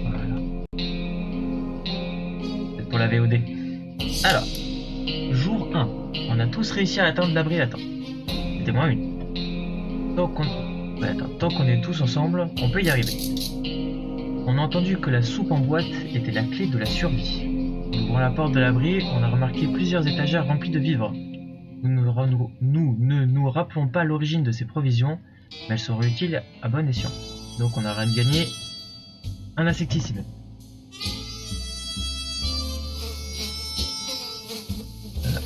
Voilà. C'est pour la VOD. Alors, jour 1. On a tous réussi à atteindre l'abri latent. C'était moins une. Tant qu'on est tous ensemble, on peut y arriver. On a entendu que la soupe en boîte était la clé de la survie. En ouvrant la porte de l'abri, on a remarqué plusieurs étagères remplies de vivres. Nous ne nous rappelons pas l'origine de ces provisions, mais elles seront utiles à bon escient. Donc on aura gagné un insecticide.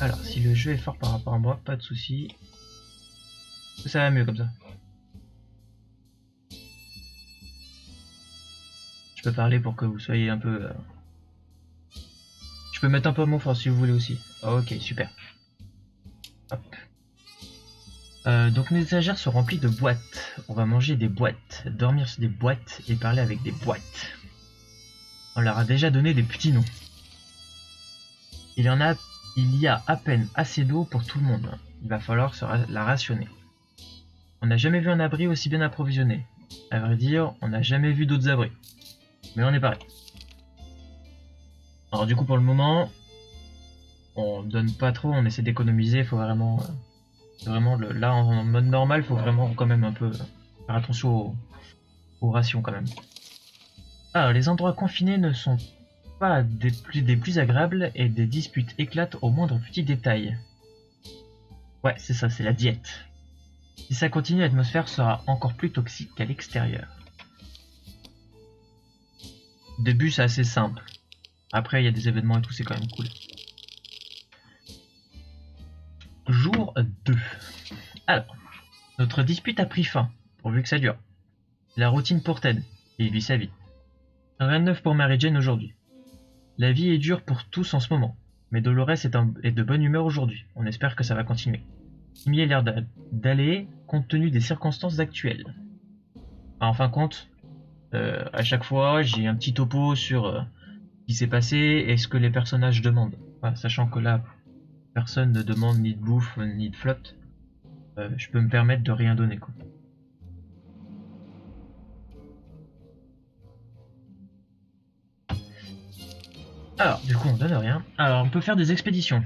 Alors, si le jeu est fort par rapport à moi, pas de souci. Ça va mieux comme ça. Je peux parler pour que vous soyez un peu... Je peux mettre un peu mon fort si vous voulez aussi. Ok, super. Hop. Donc nos étagères sont remplies de boîtes. On va manger des boîtes, dormir sur des boîtes et parler avec des boîtes. On leur a déjà donné des petits noms. Il y a à peine assez d'eau pour tout le monde. Il va falloir la rationner. On n'a jamais vu un abri aussi bien approvisionné. À vrai dire, on n'a jamais vu d'autres abris. Mais on est pareil. Alors du coup pour le moment, on donne pas trop, on essaie d'économiser, il faut vraiment... là en mode normal, il faut vraiment quand même un peu faire attention aux rations quand même. Alors les endroits confinés ne sont pas des plus agréables et des disputes éclatent au moindre petit détail. Ouais, c'est ça, c'est la diète. Si ça continue, l'atmosphère sera encore plus toxique qu'à l'extérieur. Au début, c'est assez simple. Après, il y a des événements et tout, c'est quand même cool. Jour 2. Alors, notre dispute a pris fin, pourvu que ça dure. La routine pour Ted, et il vit sa vie. Rien de neuf pour Mary Jane aujourd'hui. La vie est dure pour tous en ce moment, mais Dolores est de bonne humeur aujourd'hui. On espère que ça va continuer. Timmy a l'air d'aller compte tenu des circonstances actuelles. En fin de compte, à chaque fois, j'ai un petit topo sur ce qui s'est passé et ce que les personnages demandent. Enfin, sachant que là, personne ne demande ni de bouffe ni de flotte, je peux me permettre de rien donner, quoi. Alors, du coup, on donne rien. Alors, on peut faire des expéditions.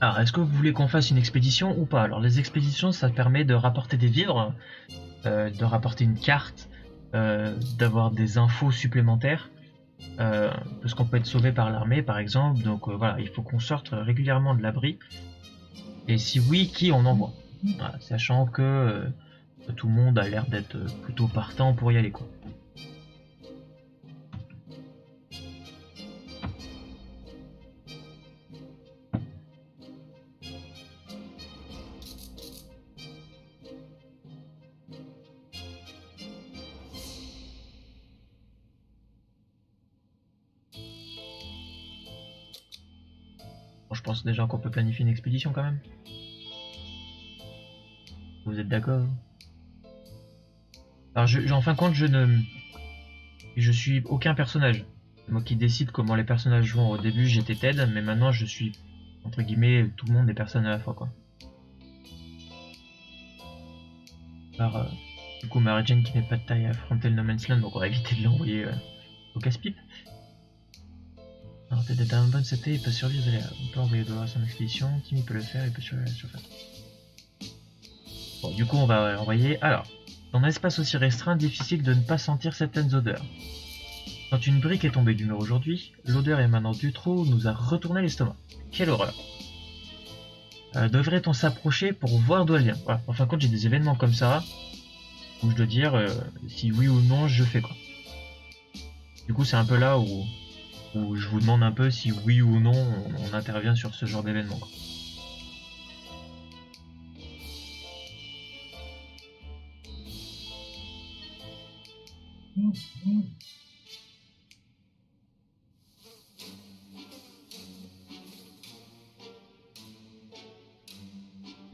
Alors, est-ce que vous voulez qu'on fasse une expédition ou pas? Alors, les expéditions, ça permet de rapporter des vivres, de rapporter une carte, d'avoir des infos supplémentaires, parce qu'on peut être sauvé par l'armée, par exemple. Donc voilà, il faut qu'on sorte régulièrement de l'abri. Et si oui, qui on envoie? Voilà, sachant que tout le monde a l'air d'être plutôt partant pour y aller, quoi. Bon, je pense déjà qu'on peut planifier une expédition quand même. Vous êtes d'accord? Alors, en fin de compte, je suis aucun personnage. C'est moi qui décide comment les personnages vont. Au début, j'étais Ted, mais maintenant, je suis entre guillemets tout le monde et personne à la fois, quoi. Alors, du coup, Mary Jane qui n'est pas de taille à affronter le No Man's Land, donc on va éviter de l'envoyer au casse-pipe. Alors, Ted est un bonne CP, il peut survivre. On peut envoyer Dolores en expédition. Timmy peut le faire, il peut survivre à la surface. Bon, du coup, on va envoyer. Alors, dans un espace aussi restreint, difficile de ne pas sentir certaines odeurs. Quand une brique est tombée du mur aujourd'hui, l'odeur émanant du trou nous a retourné l'estomac. Quelle horreur! Devrait-on s'approcher pour voir d'où elle vient? Voilà. En fin de compte, j'ai des événements comme ça où je dois dire si oui ou non je fais quoi. Du coup, c'est un peu là où je vous demande un peu si oui ou non on intervient sur ce genre d'événement.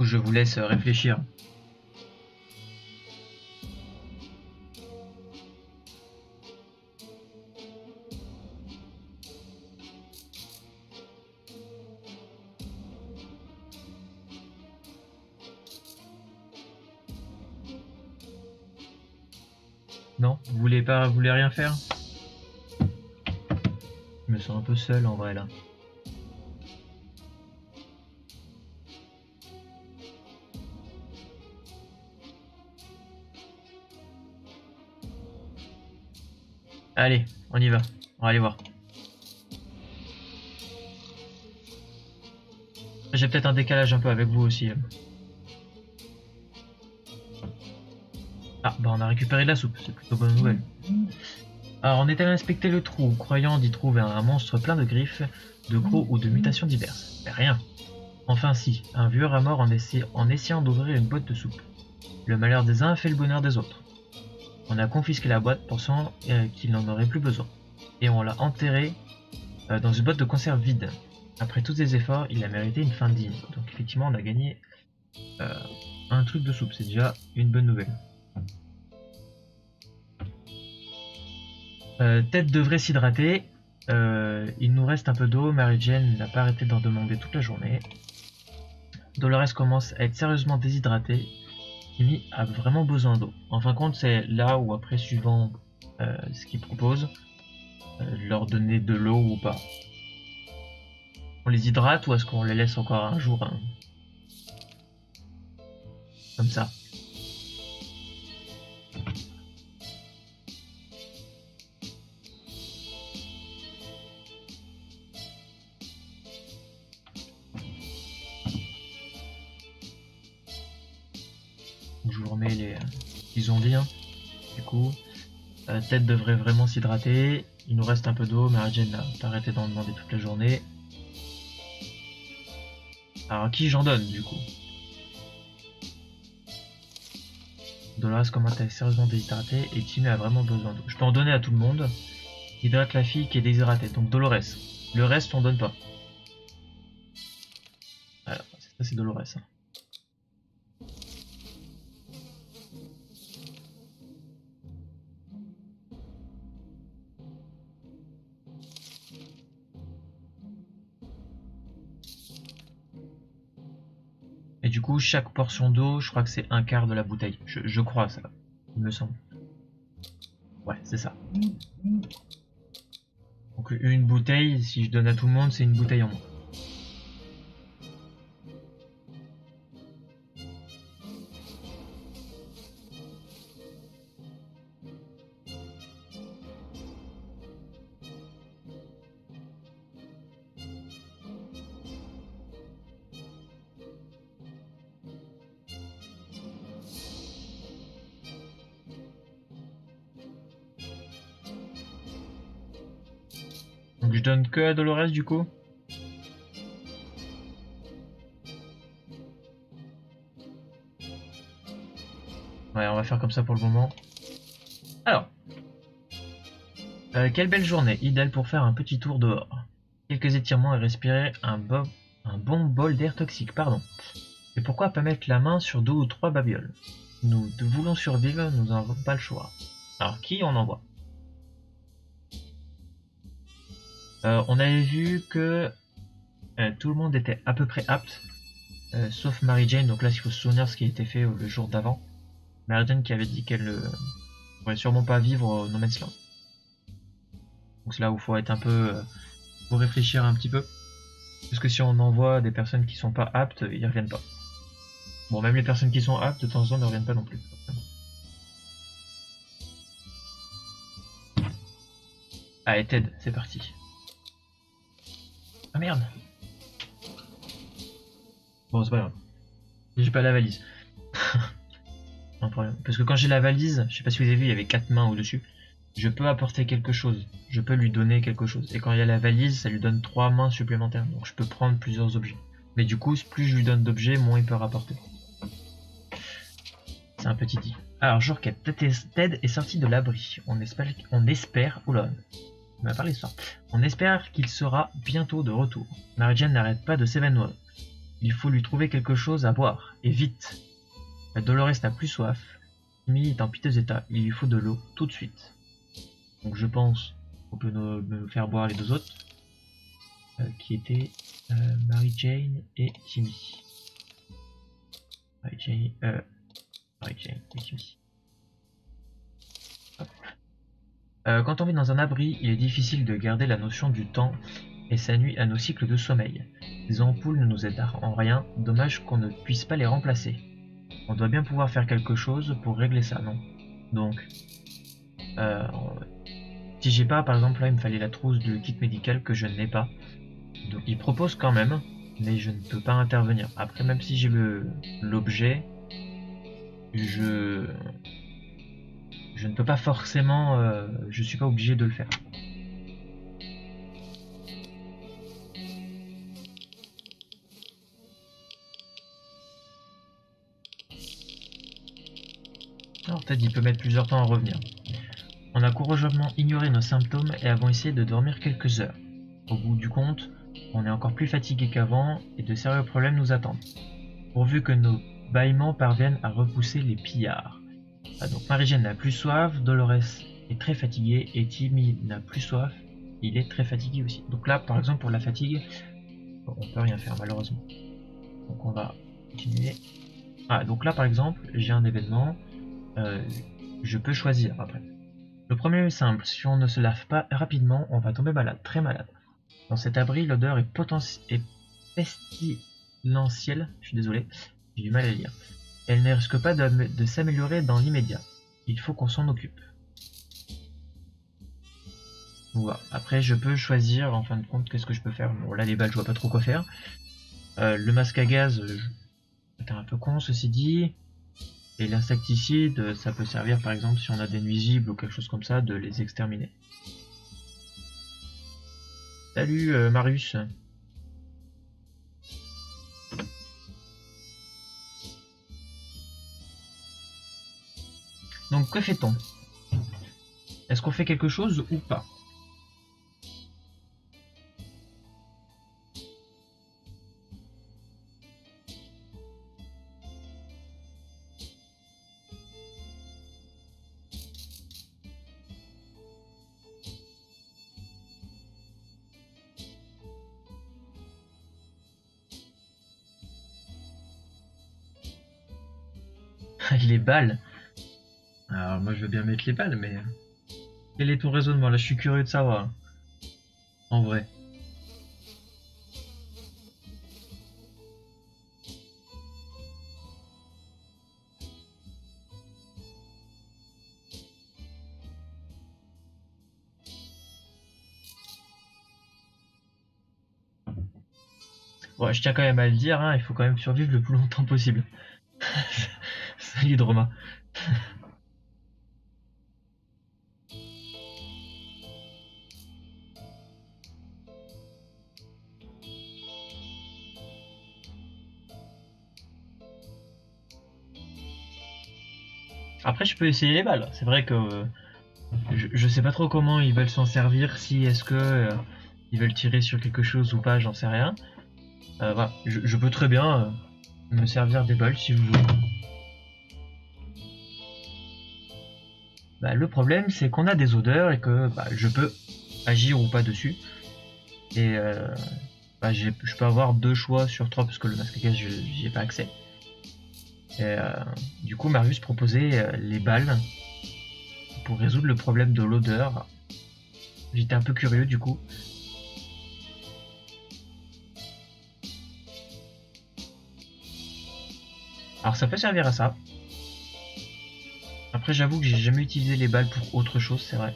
Je vous laisse réfléchir. Non? Vous voulez rien faire? Je me sens un peu seul en vrai là. Allez, on y va. On va aller voir. J'ai peut-être un décalage un peu avec vous aussi. Ah, bah on a récupéré de la soupe, c'est plutôt bonne nouvelle. Alors on est allé inspecter le trou, croyant d'y trouver un monstre plein de griffes, de crocs ou de mutations diverses. Mais rien. Enfin si, un vieux rat mort en essayant d'ouvrir une boîte de soupe. Le malheur des uns fait le bonheur des autres. On a confisqué la boîte pensant qu'il n'en aurait plus besoin. Et on l'a enterré dans une boîte de conserve vide. Après tous ces efforts, il a mérité une fin digne. Donc effectivement, on a gagné euh, un truc de soupe, c'est déjà une bonne nouvelle. Ted devrait s'hydrater. Il nous reste un peu d'eau. Mary Jane n'a pas arrêté d'en demander toute la journée. Dolores commence à être sérieusement déshydratée. Timmy a vraiment besoin d'eau. En fin de compte, c'est là où après, suivant ce qu'il propose, leur donner de l'eau ou pas. On les hydrate ou est-ce qu'on les laisse encore un jour hein, comme ça? Donc, je vous remets les qu'ils ont dit. Hein. Du coup, Ted devrait vraiment s'hydrater. Il nous reste un peu d'eau. Mary Jane n'a pas arrêté d'en demander toute la journée. Alors à qui j'en donne du coup? Dolores commence à être sérieusement déshydratée et Timmy a vraiment besoin d'eau. Je peux en donner à tout le monde. Hydrate la fille qui est déshydratée. Donc Dolores. Le reste on donne pas. Voilà, ça c'est Dolores. Hein. Et du coup, chaque portion d'eau, je crois que c'est un quart de la bouteille. Je crois ça, il me semble. Ouais, c'est ça. Donc une bouteille, si je donne à tout le monde, c'est une bouteille en moins. Donc je donne que à Dolores du coup. Ouais, on va faire comme ça pour le moment. Alors, quelle belle journée, idéale pour faire un petit tour dehors. Quelques étirements et respirer un bon bol d'air toxique, pardon. Et pourquoi pas mettre la main sur 2 ou 3 babioles? Nous voulons survivre, nous n'avons pas le choix. Alors qui on envoie? On avait vu que tout le monde était à peu près apte, sauf Mary Jane. Donc là, il faut se souvenir ce qui a été fait le jour d'avant. Mary Jane qui avait dit qu'elle ne pourrait sûrement pas vivre au No Man's Land. Donc c'est là où il faut être un peu, faut réfléchir un petit peu, parce que si on envoie des personnes qui sont pas aptes, ils reviennent pas. Bon, même les personnes qui sont aptes de temps en temps ne reviennent pas non plus. Allez Ted, c'est parti. Ah merde. Bon, c'est pas grave. J'ai pas la valise. Un problème. Parce que quand j'ai la valise, je sais pas si vous avez vu, il y avait 4 mains au-dessus. Je peux apporter quelque chose. Je peux lui donner quelque chose. Et quand il y a la valise, ça lui donne 3 mains supplémentaires. Donc je peux prendre plusieurs objets. Mais du coup, plus je lui donne d'objets, moins il peut rapporter. C'est un petit dit. Alors, jour 4, Ted est sorti de l'abri. On espère, oula, il m'a parlé ça. On espère qu'il sera bientôt de retour. Mary Jane n'arrête pas de s'évanouir. Il faut lui trouver quelque chose à boire, et vite. Dolores n'a plus soif. Timmy est en piteux état, il lui faut de l'eau, tout de suite. Donc je pense qu'on peut nous faire boire les deux autres, qui étaient Mary Jane et Timmy. Mary Jane et Timmy. Hop. Quand on vit dans un abri, il est difficile de garder la notion du temps et ça nuit à nos cycles de sommeil. Les ampoules ne nous aident en rien, dommage qu'on ne puisse pas les remplacer. On doit bien pouvoir faire quelque chose pour régler ça, non? Donc, euh, si j'ai pas, par exemple, là, il me fallait la trousse de kit médical que je n'ai pas. Donc, il propose quand même, mais je ne peux pas intervenir. Après, même si j'ai l'objet, je ne peux pas forcément, je suis pas obligé de le faire. Alors peut-être il peut mettre plusieurs temps à revenir. On a courageusement ignoré nos symptômes et avons essayé de dormir quelques heures. Au bout du compte, on est encore plus fatigué qu'avant et de sérieux problèmes nous attendent. Pourvu que nos bâillements parviennent à repousser les pillards. Ah, donc Marie-Jeanne n'a plus soif, Dolores est très fatiguée et Timmy n'a plus soif, il est très fatigué aussi. Donc là par exemple pour la fatigue, on peut rien faire malheureusement. Donc on va continuer. Ah donc là par exemple j'ai un événement, je peux choisir après. Le premier est simple, si on ne se lave pas rapidement, on va tomber malade, très malade. Dans cet abri, l'odeur est pestilentielle, je suis désolé, j'ai du mal à lire. Elle ne risque pas de s'améliorer dans l'immédiat. Il faut qu'on s'en occupe. Voilà. Après, je peux choisir, en fin de compte, qu'est-ce que je peux faire. Bon, là, les balles, je vois pas trop quoi faire. Le masque à gaz, c'est un peu con, ceci dit. Et l'insecticide, ça peut servir, par exemple, si on a des nuisibles ou quelque chose comme ça, de les exterminer. Salut, Marius. Donc, que fait-on? Est-ce qu'on fait quelque chose ou pas? Les balles. Alors moi je veux bien mettre les balles, mais quel est ton raisonnement? Là je suis curieux de savoir. En vrai. Bon, je tiens quand même à le dire, hein, il faut quand même survivre le plus longtemps possible. Salut Droma. Après je peux essayer les balles. C'est vrai que je sais pas trop comment ils veulent s'en servir, si est-ce que ils veulent tirer sur quelque chose ou pas, j'en sais rien. Voilà, je peux très bien me servir des balles si vous voulez. Bah, le problème c'est qu'on a des odeurs et que bah, je peux agir ou pas dessus. Et bah, je peux avoir 2 choix sur 3 parce que le masque à gaz j'y ai pas accès. Et, du coup Marius proposait les balles pour résoudre le problème de l'odeur. J'étais un peu curieux du coup. Alors ça peut servir à ça. Après j'avoue que j'ai jamais utilisé les balles pour autre chose, c'est vrai.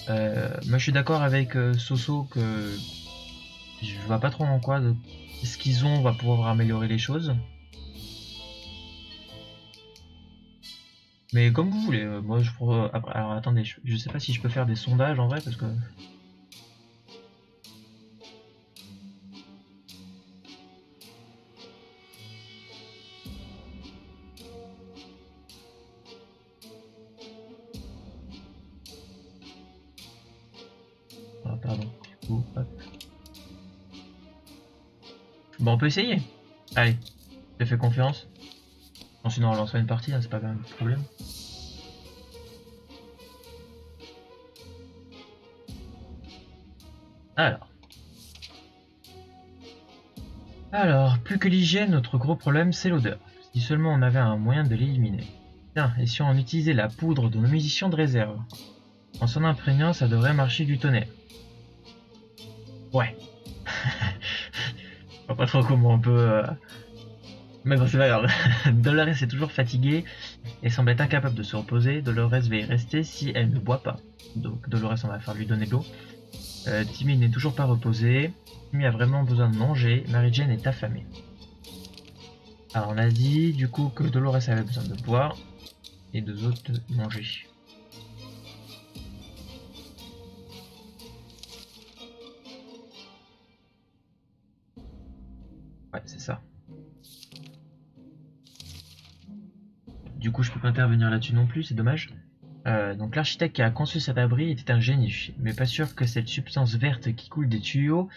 Moi je suis d'accord avec Soso que je vois pas trop en quoi ce qu'ils ont va pouvoir améliorer les choses. Mais comme vous voulez, moi je pourrais... Alors attendez, je sais pas si je peux faire des sondages en vrai parce que... Ah pardon, du coup, hop. Bon on peut essayer. Allez, je te fais confiance. Non, sinon on lance une partie, hein, c'est pas un problème. Alors. Alors, plus que l'hygiène, notre gros problème c'est l'odeur. Si seulement on avait un moyen de l'éliminer. Tiens, et si on utilisait la poudre de nos musiciens de réserve? En s'en imprégnant, ça devrait marcher du tonnerre. Ouais. Je vois pas trop comment on peut... Mais bon, c'est pas grave. Dolores est toujours fatiguée et semble être incapable de se reposer. Dolores va y rester si elle ne boit pas. Donc Dolores, on va faire lui donner de l'eau. Timmy n'est toujours pas reposé. Timmy a vraiment besoin de manger. Mary Jane est affamée. Alors on a dit du coup que Dolores avait besoin de boire et deux autres de manger. Ouais, c'est ça. Du coup, je peux pas intervenir là-dessus non plus, c'est dommage. Donc l'architecte qui a conçu cet abri était un génie, mais pas sûr que cette substance verte qui coule des tuyaux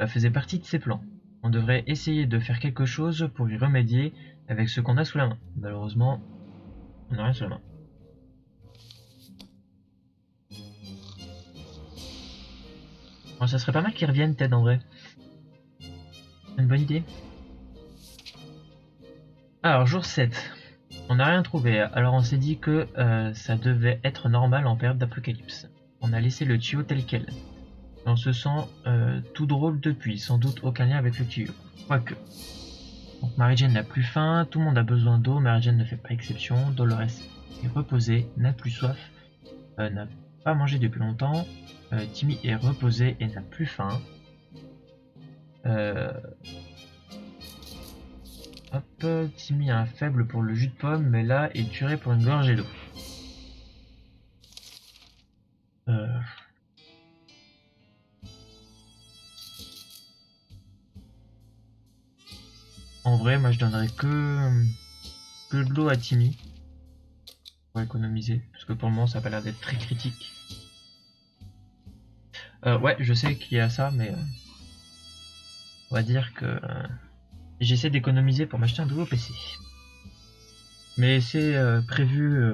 faisait partie de ses plans. On devrait essayer de faire quelque chose pour y remédier avec ce qu'on a sous la main. Malheureusement, on n'a rien sous la main. Bon, ça serait pas mal qu'ils reviennent, Ted, en vrai. Une bonne idée. Alors, jour 7. On n'a rien trouvé, alors on s'est dit que ça devait être normal en période d'apocalypse. On a laissé le tuyau tel quel. On se sent tout drôle depuis, sans doute aucun lien avec le tuyau. Quoique. Donc Mary Jane n'a plus faim, tout le monde a besoin d'eau, Mary Jane ne fait pas exception, Dolores est reposée, n'a plus soif, n'a pas mangé depuis longtemps, Timmy est reposé et n'a plus faim. Hop, Timmy a un faible pour le jus de pomme, mais là est tué pour une gorgée d'eau. En vrai, moi je donnerais que de l'eau à Timmy pour économiser, parce que pour le moment ça a pas l'air d'être très critique. Ouais, je sais qu'il y a ça, mais on va dire que j'essaie d'économiser pour m'acheter un nouveau PC. Mais c'est prévu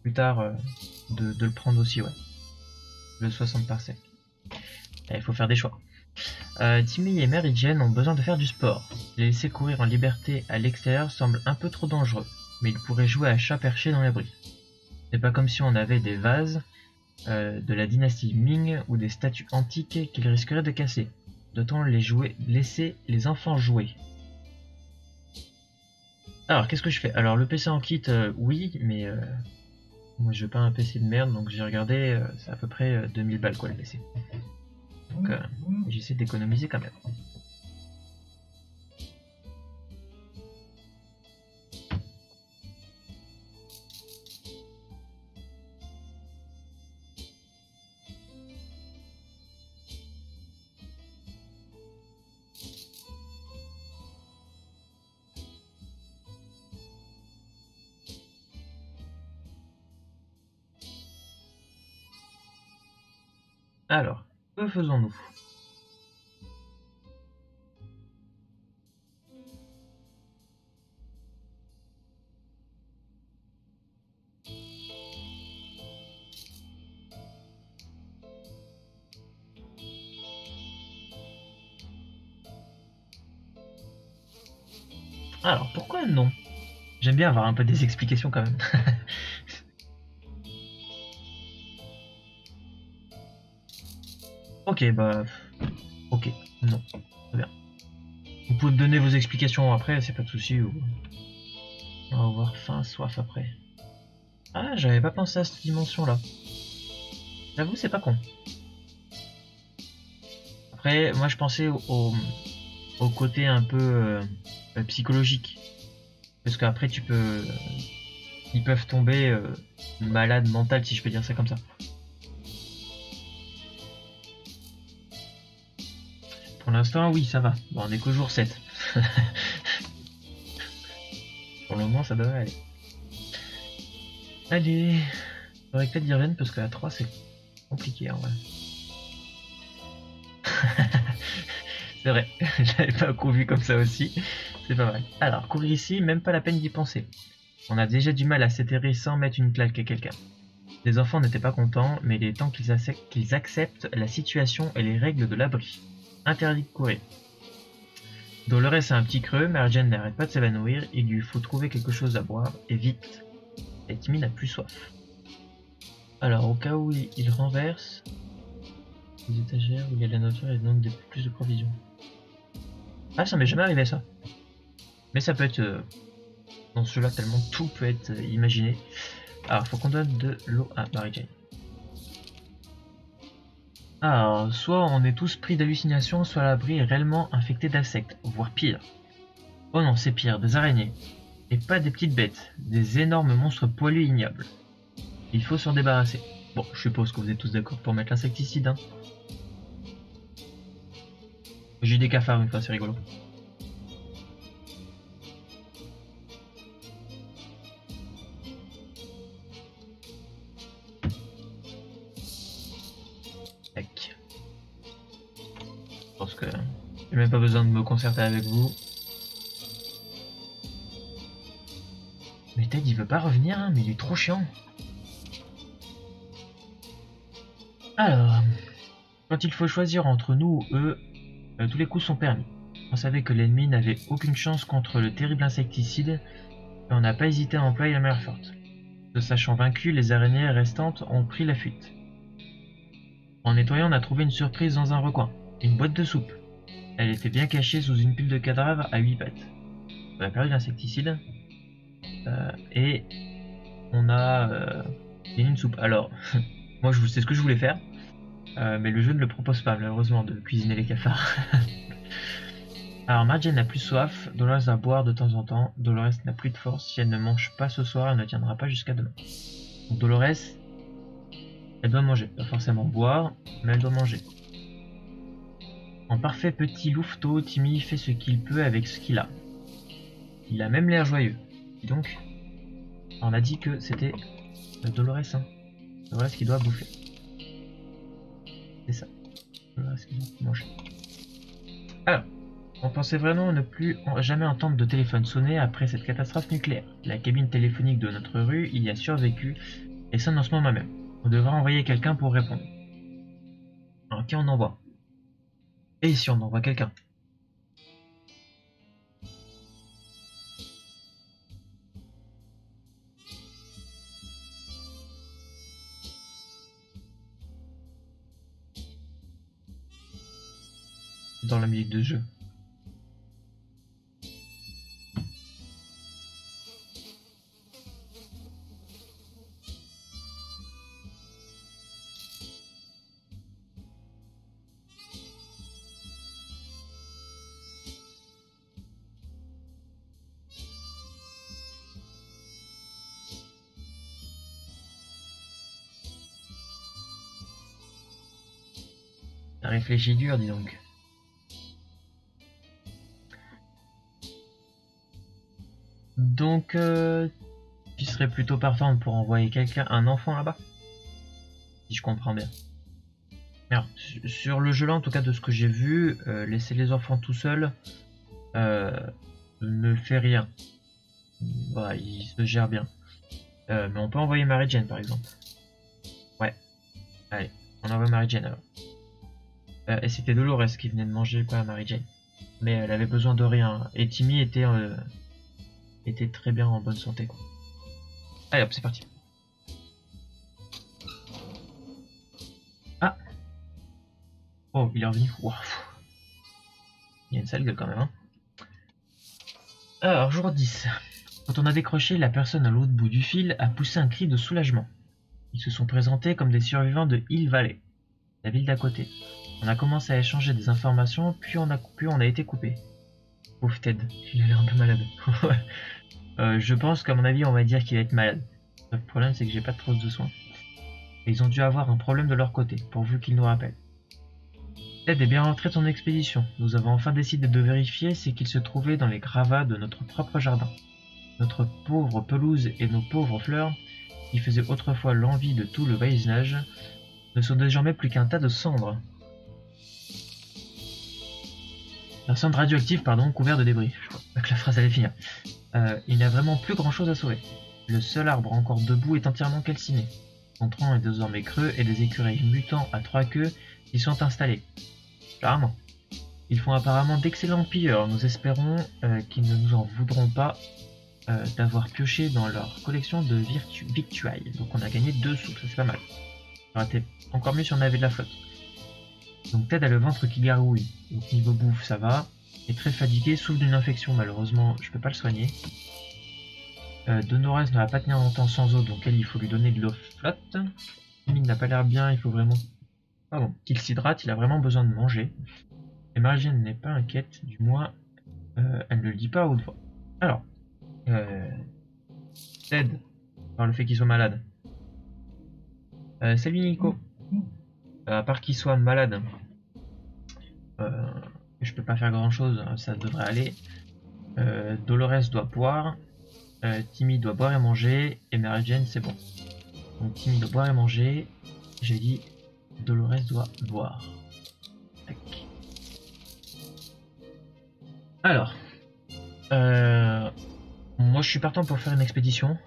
plus tard de le prendre aussi, ouais. Le 60 par sec. Il faut faire des choix. Timmy et Mary Jane ont besoin de faire du sport. Les laisser courir en liberté à l'extérieur semble un peu trop dangereux, mais ils pourraient jouer à chat perché dans l'abri. C'est pas comme si on avait des vases de la dynastie Ming ou des statues antiques qu'ils risqueraient de casser. Doit-on laisser les enfants jouer? Alors, qu'est-ce que je fais? Alors, le PC en kit, oui, mais moi je veux pas un PC de merde, donc j'ai regardé, c'est à peu près 2000 balles quoi le PC. Donc, j'essaie d'économiser quand même. Alors, que faisons-nous? Alors, pourquoi non? J'aime bien avoir un peu des explications quand même. Ok, bah... Ok, non. Très bien. Vous pouvez me donner vos explications après, c'est pas de souci. Ou... On va avoir faim, soif après. Ah, j'avais pas pensé à cette dimension-là. J'avoue, c'est pas con. Après, moi je pensais au côté un peu psychologique. Parce qu'après, tu peux... ils peuvent tomber malades mentales, si je peux dire ça comme ça. Pour l'instant, oui, ça va. Bon, on est qu'au jour 7. Pour le moment, ça devrait aller. Allez, faudrait que peut-être dire parce qu'à 3, c'est compliqué en vrai. C'est vrai, j'avais pas vu comme ça aussi. C'est pas mal. Alors, courir ici, même pas la peine d'y penser. On a déjà du mal à s'éterrer sans mettre une claque à quelqu'un. Les enfants n'étaient pas contents, mais il est temps qu'ils acceptent la situation et les règles de l'abri. Interdit de courir. Dolores a un petit creux, Mary Jane n'arrête pas de s'évanouir, il lui faut trouver quelque chose à boire, et vite. Et Timmy n'a plus soif. Alors, au cas où il renverse les étagères où il y a de la nourriture et donc plus de provisions. Ah, ça m'est jamais arrivé ça. Mais ça peut être dans ce jeu-là, tellement tout peut être imaginé. Alors, faut qu'on donne de l'eau à Mary Jane. Alors, soit on est tous pris d'hallucinations, soit l'abri est réellement infecté d'insectes, voire pire. Oh non, c'est pire, des araignées. Et pas des petites bêtes, des énormes monstres poilus et ignobles. Il faut s'en débarrasser. Bon, je suppose que vous êtes tous d'accord pour mettre l'insecticide, hein. J'ai eu des cafards une fois, c'est rigolo. Tac. Je pense que j'ai même pas besoin de me concerter avec vous. Mais Ted il veut pas revenir, hein, mais il est trop chiant. Alors, quand il faut choisir entre nous ou eux, tous les coups sont permis. On savait que l'ennemi n'avait aucune chance contre le terrible insecticide, et on n'a pas hésité à employer la meilleure forte. Se sachant vaincus, les araignées restantes ont pris la fuite. En nettoyant, on a trouvé une surprise dans un recoin, une boîte de soupe. Elle était bien cachée sous une pile de cadavres à 8 pattes. On a perdu l'insecticide, et on a gagné une soupe. Alors, moi je sais ce que je voulais faire, mais le jeu ne le propose pas malheureusement de cuisiner les cafards. Alors Marjane n'a plus soif, Dolores va boire de temps en temps, Dolores n'a plus de force, si elle ne mange pas ce soir, elle ne tiendra pas jusqu'à demain. Donc Dolores, elle doit manger, pas forcément boire, mais elle doit manger. En parfait petit louveteau, Timmy fait ce qu'il peut avec ce qu'il a. Il a même l'air joyeux. Et donc, on a dit que c'était Dolores, hein. Dolores qui doit bouffer. C'est ça. Dolores qui doit manger. Alors, on pensait vraiment ne plus jamais entendre de téléphone sonner après cette catastrophe nucléaire. La cabine téléphonique de notre rue y a survécu et sonne en ce moment même. On devra envoyer quelqu'un pour répondre. Alors qui on envoie? Et si on envoie quelqu'un? Dans la musique de jeu. T'as réfléchi dur, dis donc. Donc, tu serais plutôt partant pour envoyer quelqu'un, un enfant là-bas? Si je comprends bien. Alors, sur le jeu là, en tout cas de ce que j'ai vu, laisser les enfants tout seuls ne fait rien. Voilà, ils se gèrent bien. Mais on peut envoyer Mary Jane par exemple. Ouais, allez, on envoie Mary Jane alors. Et c'était Dolores qui venait de manger quoi, Mary Jane. Mais elle avait besoin de rien. Et Timmy était très bien en bonne santé quoi. Allez hop, c'est parti. Ah. Oh, il est revenu. Wow. Il y a une sale gueule quand même, hein. Alors, jour 10. Quand on a décroché, la personne à l'autre bout du fil a poussé un cri de soulagement. Ils se sont présentés comme des survivants de Hill Valley, la ville d'à côté. On a commencé à échanger des informations, puis on a été coupé. Pauvre Ted, il a l'air un peu malade. Je pense qu'à mon avis, on va dire qu'il va être malade. Le problème, c'est que j'ai pas de trousse de soins. Et ils ont dû avoir un problème de leur côté, pourvu qu'ils nous rappellent. Ted est bien rentré de son expédition. Nous avons enfin décidé de vérifier ce qu'il se trouvait dans les gravats de notre propre jardin. Notre pauvre pelouse et nos pauvres fleurs, qui faisaient autrefois l'envie de tout le voisinage, ne sont désormais plus qu'un tas de cendres. Un centre radioactif, pardon, couvert de débris. Je crois pas que la phrase allait finir. Il n'y a vraiment plus grand chose à sauver. Le seul arbre encore debout est entièrement calciné. Son tronc est désormais creux et des écureuils mutants à 3 queues y sont installés. Carrément. Ils font apparemment d'excellents pilleurs. Nous espérons qu'ils ne nous en voudront pas d'avoir pioché dans leur collection de victuailles. Donc on a gagné 2 sous, ça c'est pas mal. Ça aurait été encore mieux si on avait de la flotte. Donc Ted a le ventre qui gargouille. Donc niveau bouffe ça va. Il est très fatigué, souffre d'une infection, malheureusement je peux pas le soigner. Dolores ne va pas tenir longtemps sans eau, donc elle il faut lui donner de l'eau flotte. Il n'a pas l'air bien, il faut vraiment... Pardon, qu'il s'hydrate, il a vraiment besoin de manger. Et Marie-Jeanne n'est pas inquiète, du moins elle ne le dit pas à haute voix. Alors, Ted, par le fait qu'il soit malade. Salut Nico. À part qu'il soit malade, je peux pas faire grand chose, ça devrait aller. Dolores doit boire, Timmy doit boire et manger, et Mary-Jane c'est bon. Donc Timmy doit boire et manger, j'ai dit Dolores doit boire. Tac. Alors, moi je suis partant pour faire une expédition.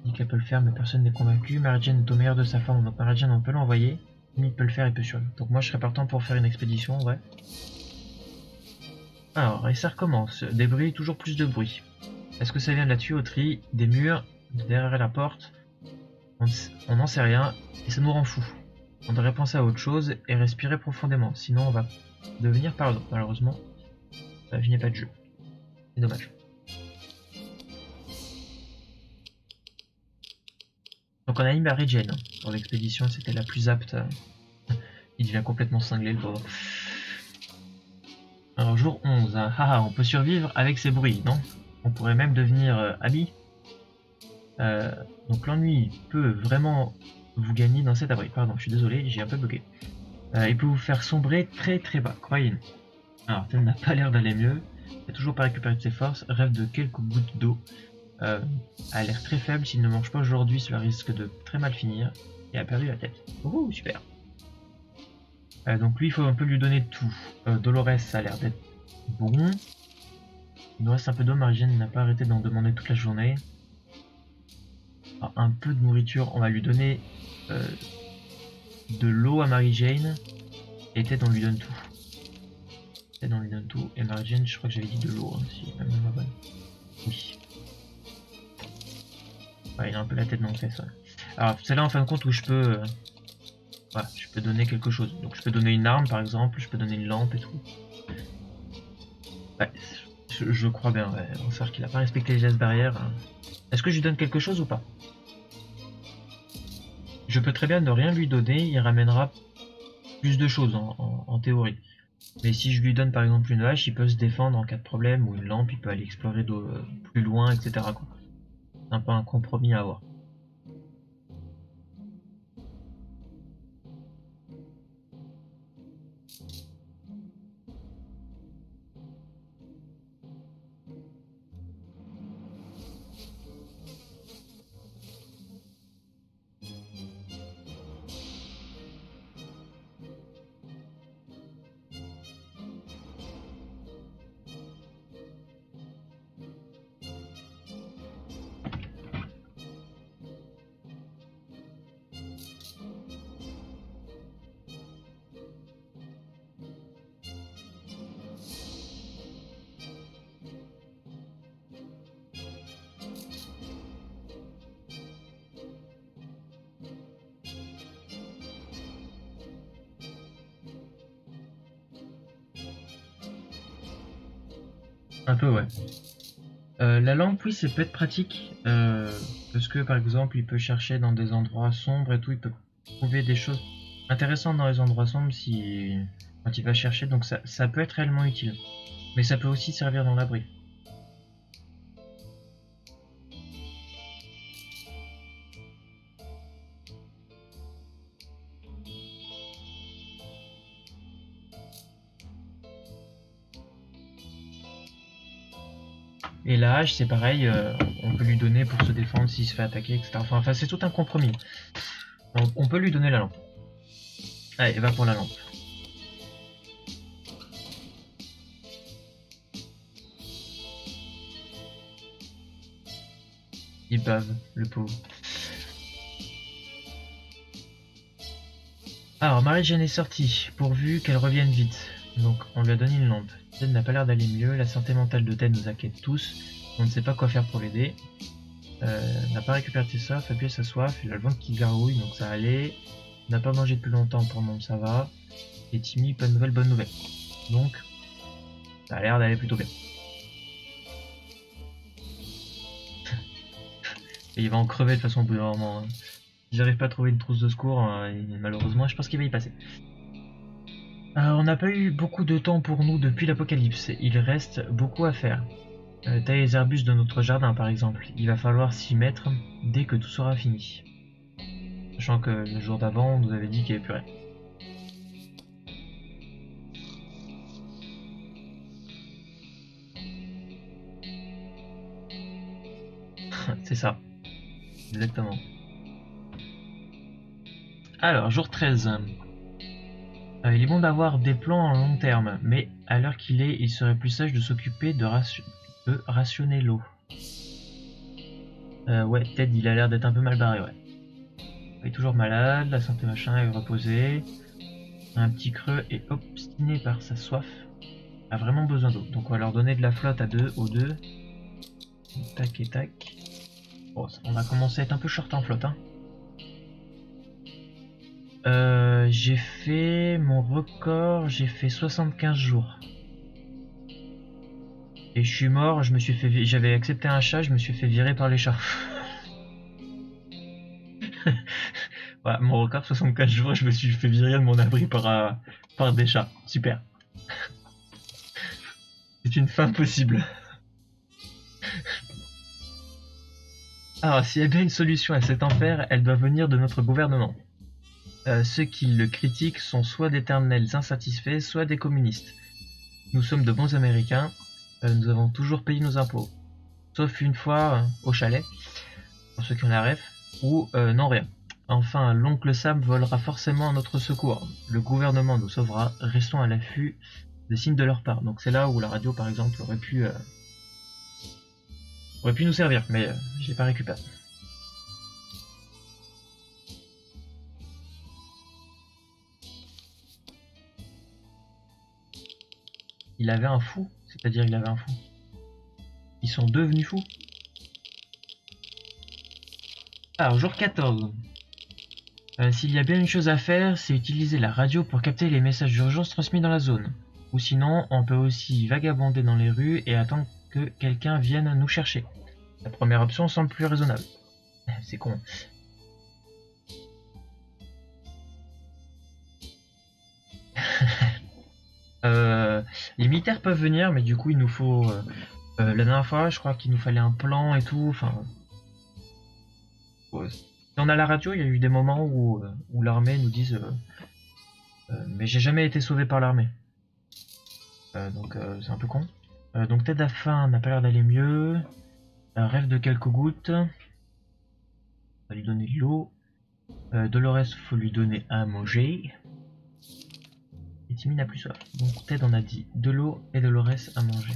Il dit qu'elle peut le faire, mais personne n'est convaincu. Mary-Jane est au meilleur de sa forme, donc Mary-Jane on peut l'envoyer. Timmy peut le faire, il peut survivre. Donc moi je serais partant pour faire une expédition, ouais. Alors, et ça recommence. Des bruits, toujours plus de bruit. Est-ce que ça vient de la tuyauterie, des murs, de derrière la porte? On n'en sait rien, et ça nous rend fou. On devrait penser à autre chose et respirer profondément, sinon on va devenir parano. Malheureusement, je n'ai pas de jeu. C'est dommage. Donc on a mis Mary-Jane pour l'expédition, c'était la plus apte. Il devient complètement cinglé le pauvre. Alors jour 11, haha, on peut survivre avec ces bruits, non? On pourrait même devenir amis. Donc l'ennui peut vraiment vous gagner dans cet abri. Pardon, je suis désolé, j'ai un peu bugué. Il peut vous faire sombrer très très bas, croyez-nous. Alors, Ted n'a pas l'air d'aller mieux. Il n'a toujours pas récupéré de ses forces, rêve de quelques gouttes d'eau. A l'air très faible, s'il ne mange pas aujourd'hui, cela risque de très mal finir. Et a perdu la tête. Ouh, super. Donc lui, il faut un peu lui donner tout. Dolores, ça a l'air d'être bon. Il nous reste un peu d'eau, Marie-Jane n'a pas arrêté d'en demander toute la journée. Alors, un peu de nourriture, on va lui donner de l'eau à Marie-Jane. Et Ted, on lui donne tout. Ted, on lui donne tout. Et Marie-Jane, je crois que j'avais dit de l'eau, hein, si ma mémoire est bonne. Oui. Ouais, il a un peu la tête dans le fesses, ouais. Alors, c'est là en fin de compte où je peux... voilà, je peux donner quelque chose. Donc je peux donner une arme par exemple, je peux donner une lampe et tout. Ouais, je crois bien, ouais. On sait qu'il a pas respecté les gestes barrières. Hein. Est-ce que je lui donne quelque chose ou pas? Je peux très bien ne rien lui donner, il ramènera plus de choses en théorie. Mais si je lui donne par exemple une hache, il peut se défendre en cas de problème, ou une lampe, il peut aller explorer plus loin, etc. C'est un peu un compromis à avoir. Un peu, ouais. La lampe, oui, ça peut être pratique. Parce que, par exemple, il peut chercher dans des endroits sombres et tout. Il peut trouver des choses intéressantes dans les endroits sombres quand il va chercher. Donc ça peut être réellement utile. Mais ça peut aussi servir dans l'abri. Et la hache, c'est pareil, on peut lui donner pour se défendre s'il se fait attaquer, etc. Enfin c'est tout un compromis. Donc, on peut lui donner la lampe. Allez, va pour la lampe. Il bave, le pauvre. Alors, Marie-Jane est sortie, pourvu qu'elle revienne vite. Donc, on lui a donné une lampe. Ted n'a pas l'air d'aller mieux, la santé mentale de Ted nous inquiète tous. On ne sait pas quoi faire pour l'aider. N'a pas récupéré ses soifs, appuyé sa soif, il a le ventre qui gargouille, donc ça allait. N'a pas mangé depuis longtemps, pour le moment ça va. Et Timmy, bonne nouvelle, bonne nouvelle. Donc, ça a l'air d'aller plutôt bien. Et il va en crever de toute façon au bout d'un moment. Si j'arrive pas à trouver une trousse de secours, malheureusement, je pense qu'il va y passer. On n'a pas eu beaucoup de temps pour nous depuis l'apocalypse. Il reste beaucoup à faire. Tailler les arbustes de notre jardin par exemple. Il va falloir s'y mettre dès que tout sera fini. Sachant que le jour d'avant, on nous avait dit qu'il n'y avait plus rien. C'est ça. Exactement. Alors, jour 13. Il est bon d'avoir des plans à long terme, mais à l'heure qu'il est, il serait plus sage de s'occuper de rationner l'eau. Ouais, Ted, il a l'air d'être un peu mal barré, ouais. Il est toujours malade, la santé machin est reposée. Un petit creux et obstiné par sa soif. A vraiment besoin d'eau. Donc on va leur donner de la flotte aux deux. Tac et tac. Bon, on va commencer à être un peu short en flotte, hein. J'ai fait mon record, j'ai fait 75 jours. Et je suis mort, j'avais accepté un chat, je me suis fait virer par les chats. Voilà, mon record 75 jours, je me suis fait virer de mon abri par des chats. Super. C'est une fin possible. Alors, s'il y a bien une solution à cet enfer, elle doit venir de notre gouvernement. Ceux qui le critiquent sont soit d'éternels insatisfaits, soit des communistes. Nous sommes de bons Américains, nous avons toujours payé nos impôts. Sauf une fois au chalet, pour ceux qui ont la ref, ou non rien. Enfin, l'oncle Sam volera forcément à notre secours. Le gouvernement nous sauvera, restons à l'affût des signes de leur part. Donc c'est là où la radio par exemple aurait pu nous servir, mais j'ai pas récupéré. Il avait un fou, c'est-à-dire il avait un fou. Ils sont devenus fous. Alors, jour 14. S'il y a bien une chose à faire, c'est utiliser la radio pour capter les messages d'urgence transmis dans la zone. Ou sinon, on peut aussi vagabonder dans les rues et attendre que quelqu'un vienne nous chercher. La première option semble plus raisonnable. C'est con. Les militaires peuvent venir, mais du coup il nous faut... la dernière fois, je crois qu'il nous fallait un plan et tout, enfin... Si on a la radio, il y a eu des moments où l'armée nous dise mais j'ai jamais été sauvé par l'armée. Donc c'est un peu con. Donc Ted à faim n'a pas l'air d'aller mieux. Rêve de quelques gouttes. On va lui donner de l'eau. Dolores, faut lui donner à manger. Et Timmy n'a plus soif. Donc Ted on a dit de l'eau et Dolores à manger.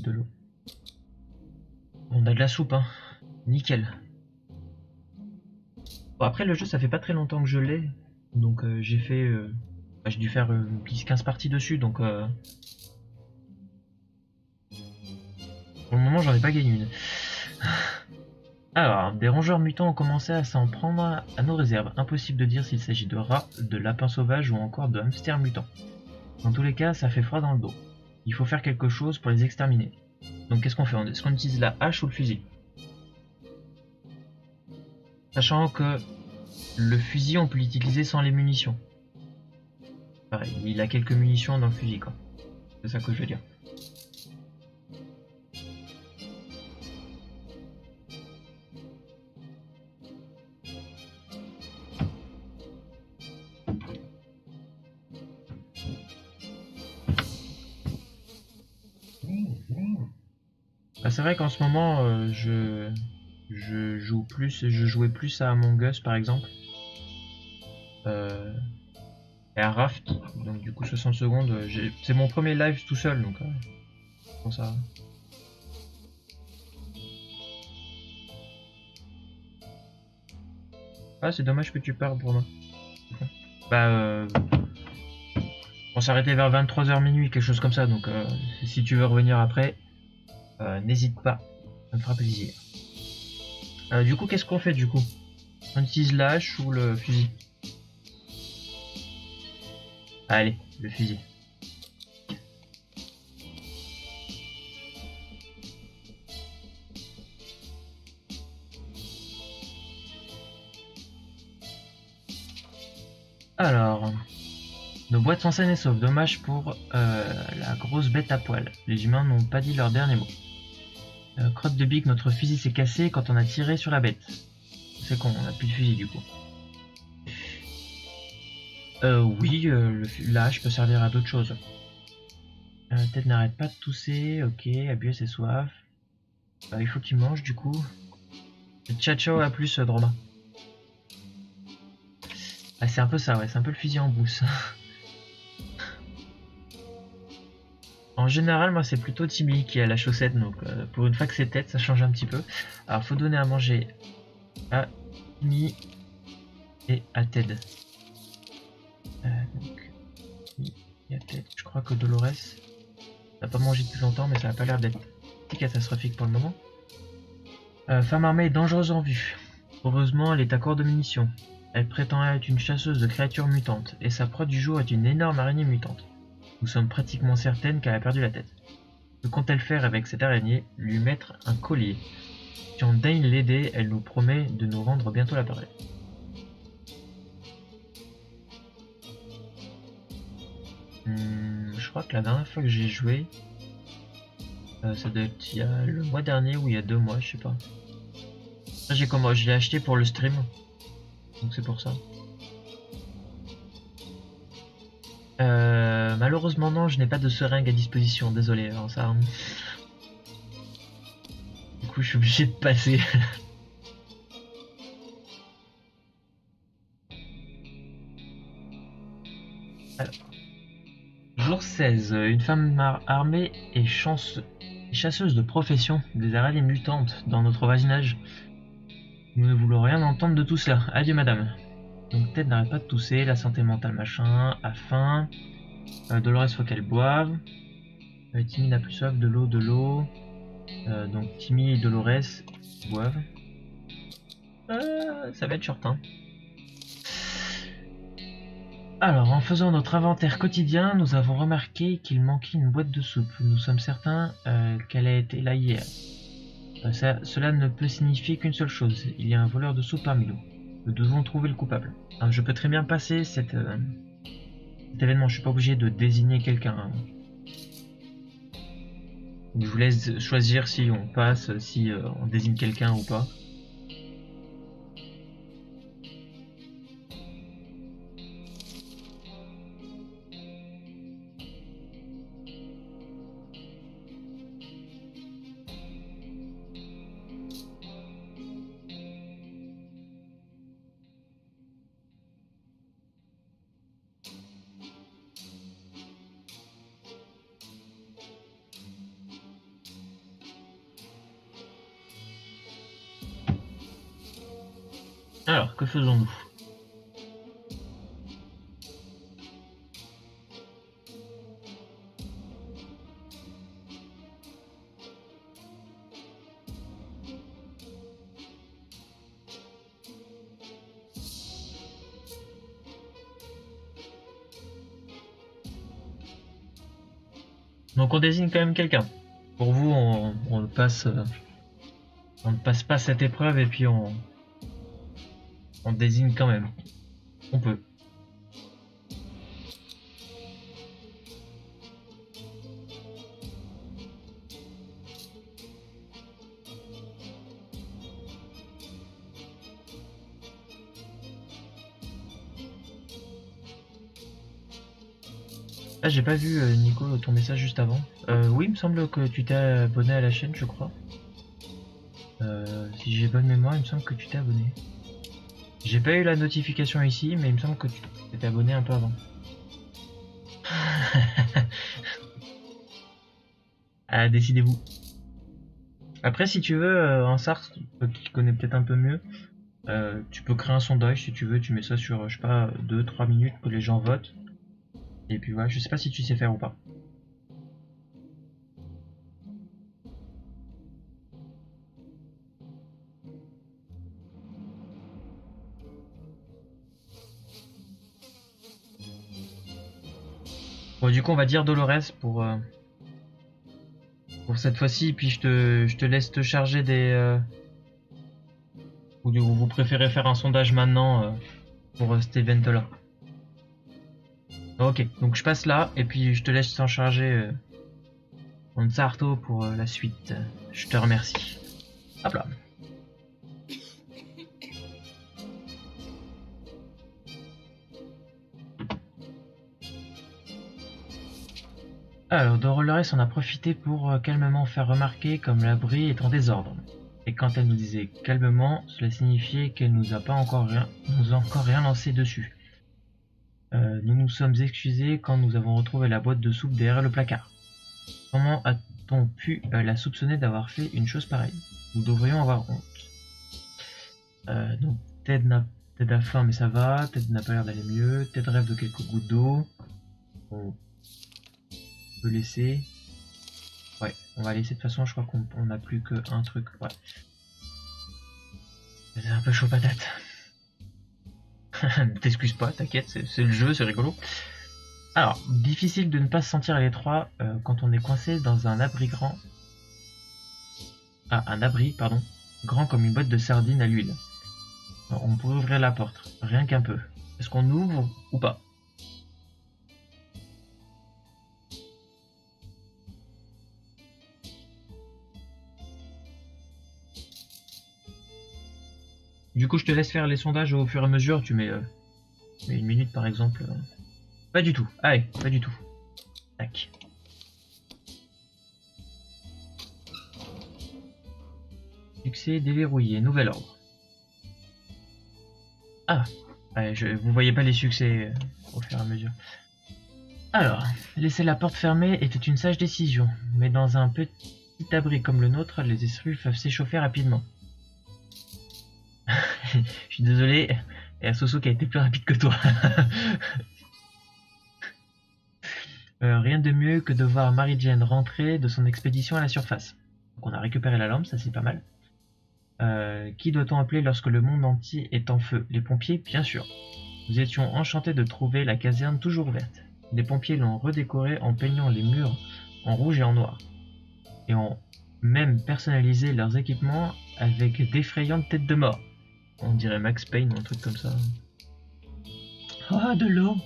De l'eau. On a de la soupe, hein. Nickel. Bon, après le jeu ça fait pas très longtemps que je l'ai. Donc j'ai fait... j'ai dû faire 10-15 parties dessus, donc... Pour le moment j'en ai pas gagné une. Alors, des rongeurs mutants ont commencé à s'en prendre à nos réserves. Impossible de dire s'il s'agit de rats, de lapins sauvages ou encore de hamsters mutants. Dans tous les cas, ça fait froid dans le dos. Il faut faire quelque chose pour les exterminer. Donc qu'est-ce qu'on fait? Est-ce qu'on utilise la hache ou le fusil? Sachant que le fusil, on peut l'utiliser sans les munitions. Pareil, il a quelques munitions dans le fusil, quoi. C'est ça que je veux dire. Bah, c'est vrai qu'en ce moment, je jouais plus à Among Us par exemple. Et à Raft, donc du coup 60 secondes, c'est mon premier live tout seul, donc pour ça. Ah, c'est dommage que tu parles pour moi. Bah, on s'arrêtait vers 23h minuit, quelque chose comme ça, donc si tu veux revenir après. n'hésite pas, ça me fera plaisir. Du coup, qu'est-ce qu'on fait du coup? On utilise la hache ou le fusil? Allez, le fusil. Alors, nos boîtes sont saines et sauves. Dommage pour la grosse bête à poil. Les humains n'ont pas dit leur dernier mot. Crotte de bique, notre fusil s'est cassé quand on a tiré sur la bête. C'est con, on a plus de fusil du coup. Oui, la hache peut servir à d'autres choses. Tête n'arrête pas de tousser, ok, a c'est soif. Il faut qu'il mange du coup. Ciao ciao, à plus Droma. Ah, c'est un peu ça, ouais, c'est un peu le fusil en brousse. En général, moi c'est plutôt Timmy qui a la chaussette, donc pour une fois que c'est tête, ça change un petit peu. Alors faut donner à manger à Timmy et à Ted. Donc, Timmy et à Ted. Je crois que Dolores n'a pas mangé depuis longtemps, mais ça n'a pas l'air d'être catastrophique pour le moment. Femme armée est dangereuse en vue. Heureusement, elle est à court de munitions. Elle prétend être une chasseuse de créatures mutantes, et sa proie du jour est une énorme araignée mutante. Nous sommes pratiquement certaines qu'elle a perdu la tête. Que compte-t-elle faire avec cette araignée? Lui mettre un collier. Si on daigne l'aider, elle nous promet de nous rendre bientôt l'appareil. Je crois que la dernière fois que j'ai joué, ça doit être il y a le mois dernier ou il y a 2 mois, je sais pas. Je l'ai acheté pour le stream, donc c'est pour ça. Malheureusement non, je n'ai pas de seringue à disposition, désolé, alors ça. Du coup je suis obligé de passer. Alors. Jour 16, une femme armée et chasseuse de profession des araignées mutantes dans notre voisinage. Nous ne voulons rien entendre de tout cela. Adieu madame. Donc Ted n'arrête pas de tousser, la santé mentale machin, a faim. Dolores faut qu'elle boive. Timmy n'a plus soif, de l'eau, de l'eau. Donc Timmy et Dolores boivent. Ça va être short hein. Alors, en faisant notre inventaire quotidien, nous avons remarqué qu'il manquait une boîte de soupe. Nous sommes certains qu'elle a été là hier. Cela ne peut signifier qu'une seule chose. Il y a un voleur de soupe parmi nous. Nous devons trouver le coupable. Alors, je peux très bien passer cet événement. Je suis pas obligé de désigner quelqu'un. Hein. Je vous laisse choisir si on passe, si on désigne quelqu'un ou pas. Alors, que faisons-nous? Donc on désigne quand même quelqu'un. Pour vous, on ne passe pas cette épreuve et puis on désigne quand même. On peut. Ah, j'ai pas vu Nico ton message juste avant. Oui, il me semble que tu t'es abonné à la chaîne, je crois. Si j'ai bonne mémoire, il me semble que tu t'es abonné. J'ai pas eu la notification ici, mais il me semble que tu t'es abonné un peu avant. Ah, décidez-vous. Après, si tu veux, en Sartre, toi qui connais peut-être un peu mieux, tu peux créer un sondage si tu veux, tu mets ça sur, je sais pas, 2-3 minutes que les gens votent. Et puis voilà, je sais pas si tu sais faire ou pas. Bon, du coup, on va dire Dolores pour cette fois-ci, puis je te laisse te charger des... ou vous préférez faire un sondage maintenant pour cet event-là. Ok, donc je passe là, et puis je te laisse t'en charger en Sarto pour la suite. Je te remercie. Hop là. Alors, Dolores en a profité pour calmement faire remarquer comme l'abri est en désordre. Et quand elle nous disait calmement, cela signifiait qu'elle nous a encore rien lancé dessus. Nous nous sommes excusés quand nous avons retrouvé la boîte de soupe derrière le placard. Comment a-t-on pu la soupçonner d'avoir fait une chose pareille? Nous devrions avoir honte. Donc Ted a faim mais ça va, Ted n'a pas l'air d'aller mieux, Ted rêve de quelques gouttes d'eau. On peut laisser. Ouais, on va laisser de toute façon, je crois qu'on n'a plus qu'un truc. Ouais. C'est un peu chaud patate. T'excuses pas, t'inquiète, c'est le jeu, c'est rigolo. Alors, difficile de ne pas se sentir à l'étroit quand on est coincé dans un abri grand. Ah, un abri, pardon, grand comme une boîte de sardines à l'huile. On pourrait ouvrir la porte, rien qu'un peu. Est-ce qu'on ouvre ou pas? Du coup, je te laisse faire les sondages au fur et à mesure. Tu mets une minute par exemple. Pas du tout. Allez, pas du tout. Tac. Succès déverrouillé. Nouvel ordre. Ah. Ouais, vous voyez pas les succès au fur et à mesure. Alors, laisser la porte fermée était une sage décision. Mais dans un petit abri comme le nôtre, les esprits peuvent s'échauffer rapidement. Je suis désolé, il y a Soso qui a été plus rapide que toi. Rien de mieux que de voir Mary Jane rentrer de son expédition à la surface. Donc on a récupéré la lampe, ça c'est pas mal. Qui doit-on appeler lorsque le monde entier est en feu? Les pompiers, bien sûr. Nous étions enchantés de trouver la caserne toujours verte. Les pompiers l'ont redécorée en peignant les murs en rouge et en noir. Et ont même personnalisé leurs équipements avec d'effrayantes têtes de mort. On dirait Max Payne ou un truc comme ça. Ah, de l'eau!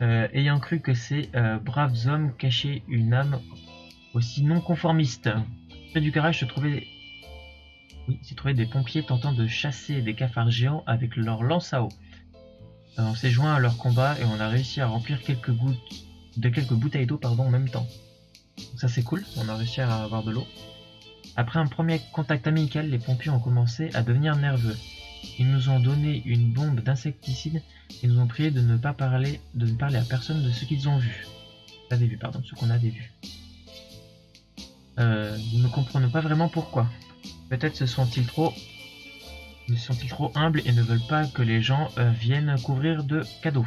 Ayant cru que ces braves hommes cachaient une âme aussi non conformiste. Près du garage se trouvaient des pompiers tentant de chasser des cafards géants avec leur lance à eau. On s'est joint à leur combat et on a réussi à remplir quelques bouteilles d'eau en même temps. Donc ça c'est cool, on a réussi à avoir de l'eau. Après un premier contact amical, les pompiers ont commencé à devenir nerveux. Ils nous ont donné une bombe d'insecticide et nous ont prié de ne parler à personne de ce qu'ils ont vu. Ce qu'on avait vu. Nous ne comprenons pas vraiment pourquoi. Peut-être se sont-ils trop humbles et ne veulent pas que les gens viennent couvrir de cadeaux.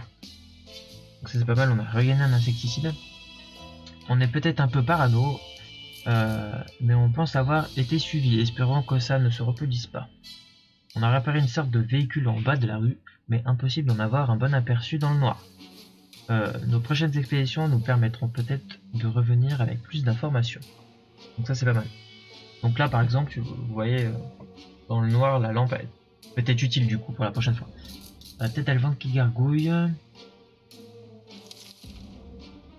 Donc ça c'est pas mal, on a regagné un insecticide. On est peut-être un peu parano, mais on pense avoir été suivi, espérant que ça ne se reproduise pas. On a réparé une sorte de véhicule en bas de la rue, mais impossible d'en avoir un bon aperçu dans le noir. Nos prochaines expéditions nous permettront peut-être de revenir avec plus d'informations. Donc ça c'est pas mal. Donc là par exemple, vous voyez dans le noir la lampe elle peut être utile du coup pour la prochaine fois. Peut-être à le ventre qui gargouille.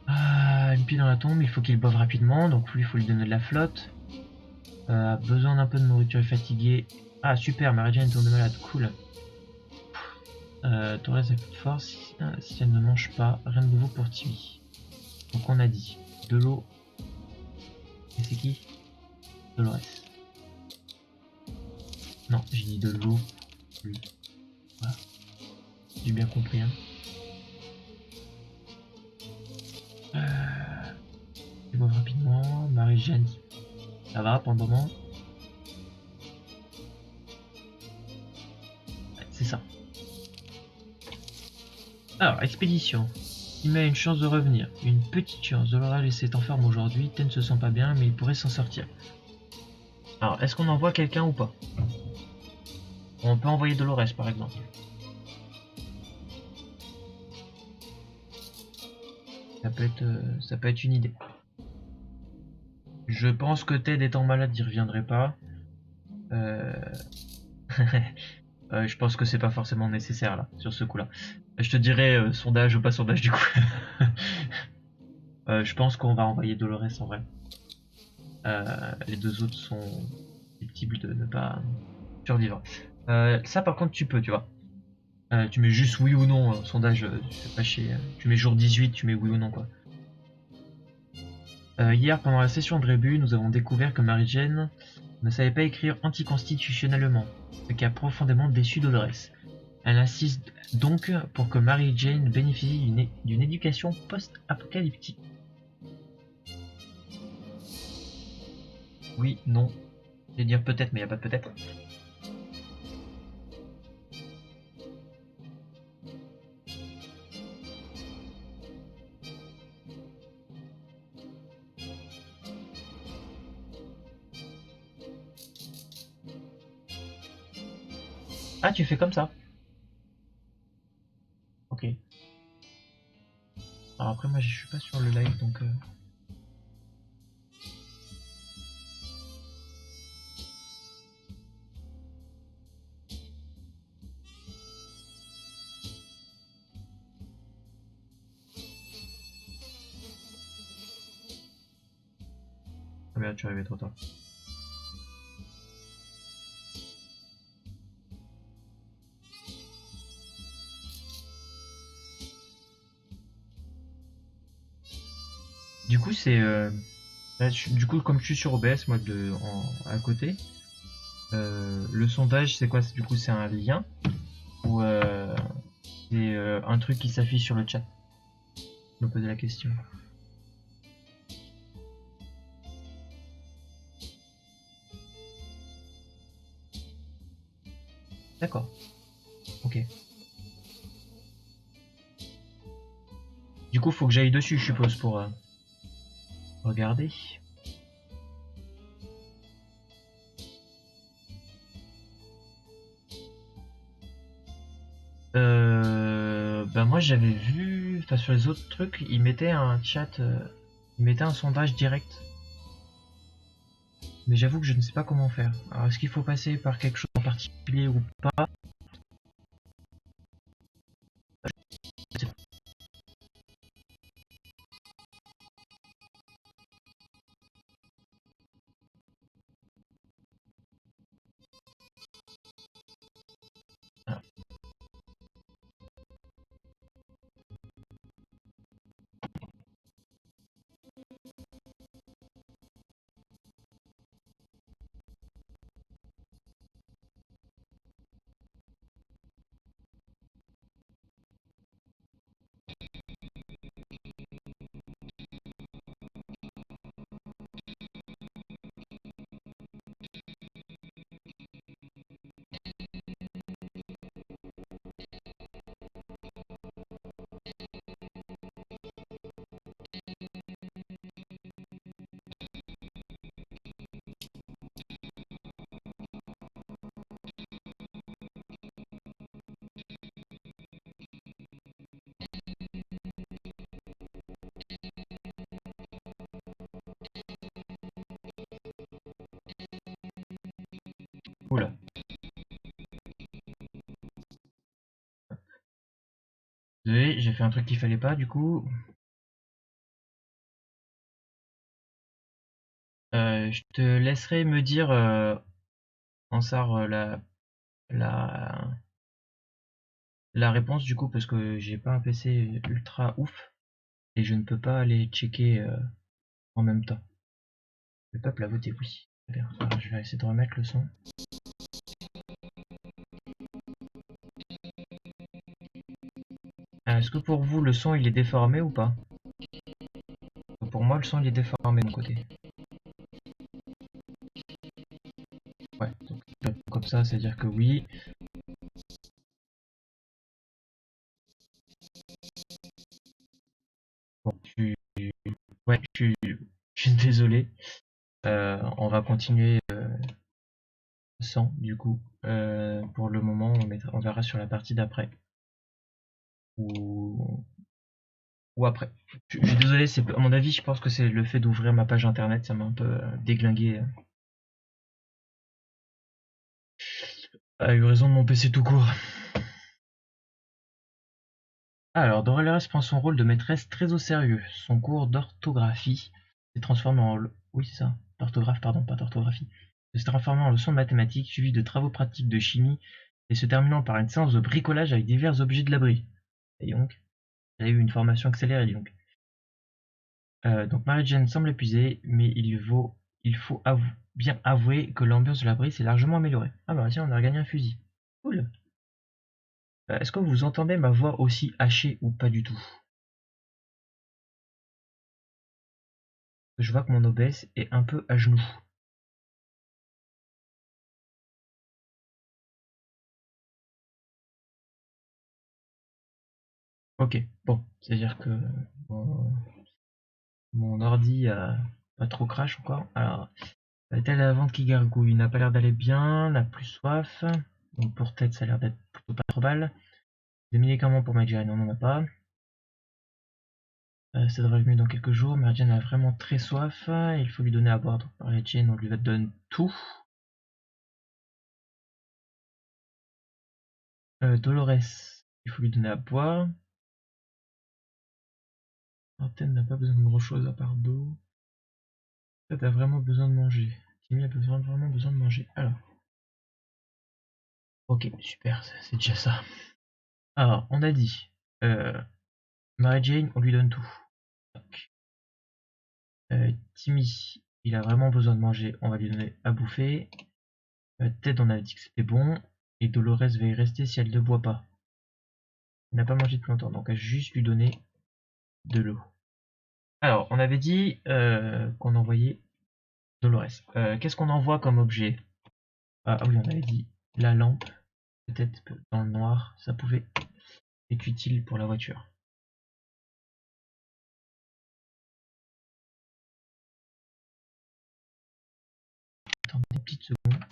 Une pile dans la tombe, il faut qu'il boive rapidement, donc lui il faut lui donner de la flotte. Besoin d'un peu de nourriture et fatigué. Ah super, Mary Jane tombe malade, cool. Torres a plus de force si elle ne mange pas, rien de nouveau pour Timmy. Donc on a dit de l'eau. Et c'est qui? Dolores. Non, j'ai dit de l'eau. Lui. Voilà. J'ai bien compris. Hein. Je vois rapidement. Mary Jane. Ça va pour le moment. Ouais, c'est ça. Alors, expédition. Il met une chance de revenir. Une petite chance. Dolores est en forme aujourd'hui. Ten ne se sent pas bien, mais il pourrait s'en sortir. Alors, est-ce qu'on envoie quelqu'un ou pas? On peut envoyer Dolores par exemple. ça peut être une idée. Je pense que Ted étant malade, il reviendrait pas. Euh, je pense que c'est pas forcément nécessaire là, sur ce coup-là. Je te dirais sondage ou pas sondage du coup. Je pense qu'on va envoyer Dolores en vrai. Les deux autres sont susceptibles de ne pas survivre. Ça par contre tu peux, tu vois. Tu mets juste oui ou non, sondage, tu fais pas chier. Tu mets jour 18, tu mets oui ou non quoi. Hier, pendant la session de rébut, nous avons découvert que Mary-Jane ne savait pas écrire anticonstitutionnellement, ce qui a profondément déçu Dolores. Elle insiste donc pour que Mary-Jane bénéficie d'une éducation post-apocalyptique. Oui, non. Je vais dire peut-être, mais il n'y a pas de peut-être. Ah, tu fais comme ça. Ok. Alors après, moi, je suis pas sur le live, donc... Ah merde, tu es arrivé trop tard. Du coup, c'est... là, du coup, comme je suis sur OBS, moi, à côté, le sondage, c'est quoi? Du coup, c'est un lien ou c'est un truc qui s'affiche sur le chat? Je me posais la question. D'accord. Ok. Du coup, faut que j'aille dessus, je suppose, pour regarder. Ben moi j'avais vu, enfin sur les autres trucs, ils mettaient un chat, ils mettaient un sondage direct. Mais j'avoue que je ne sais pas comment faire. Alors est-ce qu'il faut passer par quelque chose en particulier ou pas? Ah, oula. Désolé, j'ai fait un truc qu'il fallait pas du coup. Je te laisserai me dire en sort la, la réponse du coup parce que j'ai pas un PC ultra ouf et je ne peux pas aller checker en même temps. Le peuple a voté oui. Très bien. Alors, je vais essayer de remettre le son. Est-ce que pour vous le son il est déformé ou pas? Pour moi le son il est déformé de mon côté. Ouais, donc comme ça, c'est-à-dire que oui. Bon, ouais, je suis désolé. On va continuer sans, du coup. Pour le moment, on verra sur la partie d'après. Où ou après. Je suis désolé, c'est à mon avis, je pense que c'est le fait d'ouvrir ma page internet, ça m'a un peu déglingué. A eu raison de mon PC tout court. Alors, Dolores prend son rôle de maîtresse très au sérieux. Son cours d'orthographie s'est transformé en... Oui, c'est ça. D'orthographe, pardon, pas d'orthographie. Se transformé en leçon de mathématiques, suivie de travaux pratiques de chimie, et se terminant par une séance de bricolage avec divers objets de l'abri. Et donc, elle a eu une formation accélérée, dis donc. Donc Mary-Jane semble épuisée, mais bien avouer que l'ambiance de l'abri s'est largement améliorée. Ah bah tiens, on a gagné un fusil. Cool. Est-ce que vous entendez ma voix aussi hachée ou pas du tout? Je vois que mon OBS est un peu à genoux. Ok, bon, c'est-à-dire que mon, mon ordi a pas trop crash encore. Alors, telle la vente qui gargouille, n'a pas l'air d'aller bien, n'a plus soif. Donc pour tête, ça a l'air d'être plutôt pas trop mal. Des médicaments pour Mary-Jane, on n'en a pas. Ça devrait aller mieux dans quelques jours. Mary-Jane a vraiment très soif. Il faut lui donner à boire. Donc Mary-Jane, on lui donne tout. Dolores, il faut lui donner à boire. Martin n'a pas besoin de grand chose à part d'eau. Ça, t'as vraiment besoin de manger. Timmy a vraiment besoin de manger. Alors, ok, super, c'est déjà ça. Alors, on a dit, euh, Mary Jane, on lui donne tout. Donc, Timmy, il a vraiment besoin de manger, on va lui donner à bouffer. Ted, on a dit que c'était bon. Et Dolores va y rester si elle ne boit pas. Elle n'a pas mangé depuis longtemps, donc elle va juste lui donner de l'eau. Alors, on avait dit qu'on envoyait Dolores. Qu'est-ce qu'on envoie comme objet? Ah oui, on avait dit la lampe. Peut-être que dans le noir, ça pouvait être utile pour la voiture. Attendez une petite seconde.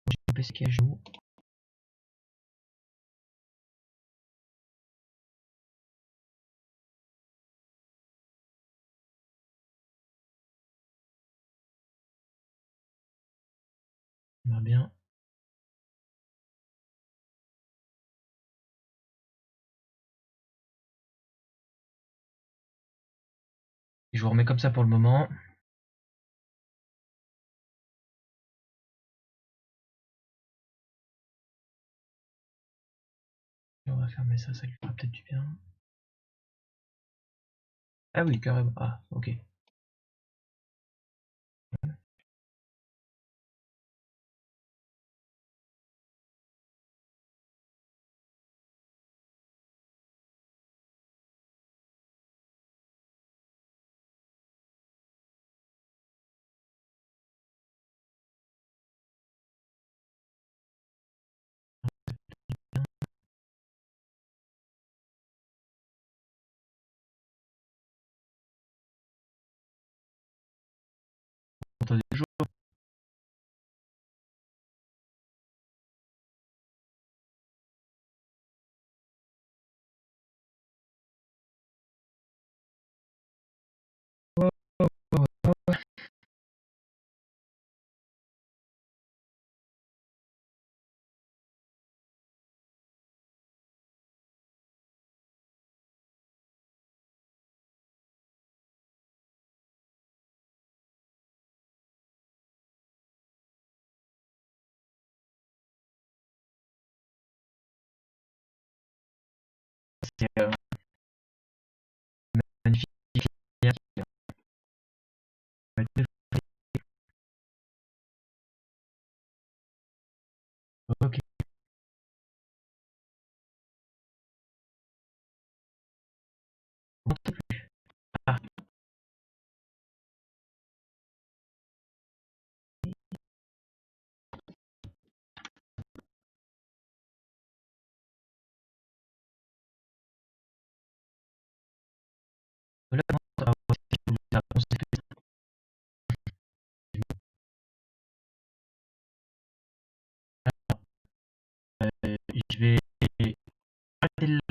J'ai mon PC qui est à genoux. On va bien. Et je vous remets comme ça pour le moment. Et on va fermer ça, ça lui fera peut-être du bien. Ah oui, carrément. Ah, ok. Vous entendez toujours? C'est magnifique. Ok. Ah, voilà, je vais arrêter le